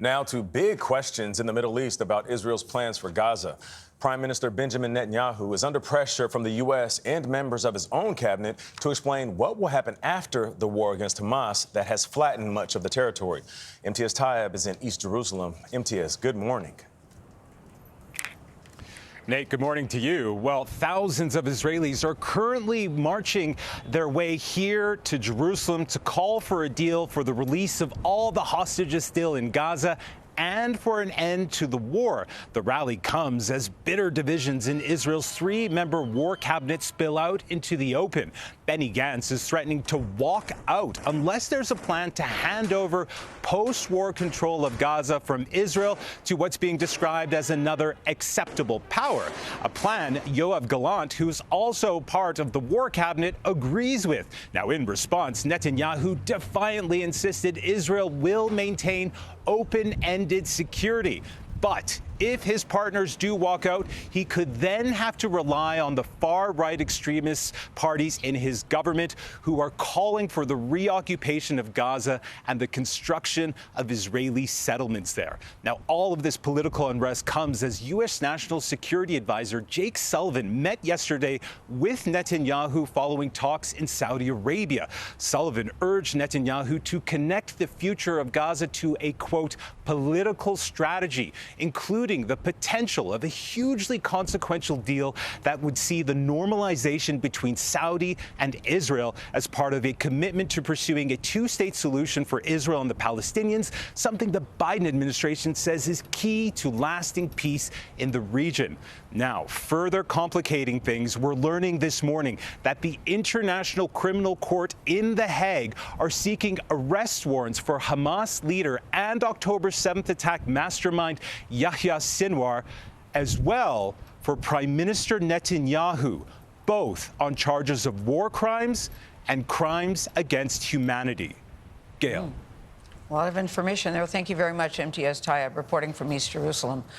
Now to big questions in the Middle East about Israel's plans for Gaza. Prime Minister Benjamin Netanyahu is under pressure from the U.S. and members of his own cabinet to explain what will happen after the war against Hamas that has flattened much of the territory. MTS Tayyab is in East Jerusalem. MTS, good morning. Nate, good morning to you. Well, thousands of Israelis are currently marching their way here to Jerusalem to call for a deal for the release of all the hostages still in Gaza and for an end to the war. The rally comes as bitter divisions in Israel's three-member war cabinet spill out into the open. Benny Gantz is threatening to walk out unless there's a plan to hand over post-war control of Gaza from Israel to what's being described as another acceptable power. A plan Yoav Gallant, who's also part of the war cabinet, agrees with. Now, in response, Netanyahu defiantly insisted Israel will maintain open-ended security. But if his partners do walk out, he could then have to rely on the far-right extremist parties in his government who are calling for the reoccupation of Gaza and the construction of Israeli settlements there. Now, all of this political unrest comes as U.S. National Security Advisor Jake Sullivan met yesterday with Netanyahu following talks in Saudi Arabia. Sullivan urged Netanyahu to connect the future of Gaza to a, quote, political strategy, including the potential of a hugely consequential deal that would see the normalization between Saudi and Israel as part of a commitment to pursuing a two-state solution for Israel and the Palestinians, something the Biden administration says is key to lasting peace in the region. Now, further complicating things, we're learning this morning that the International Criminal Court in The Hague are seeking arrest warrants for Hamas leader and October 7th attack mastermind Yahya Sinwar, as well for Prime Minister Netanyahu, both on charges of war crimes and crimes against humanity. Gayle. A lot of information there. Thank you very much, MTS Tayyab, reporting from East Jerusalem.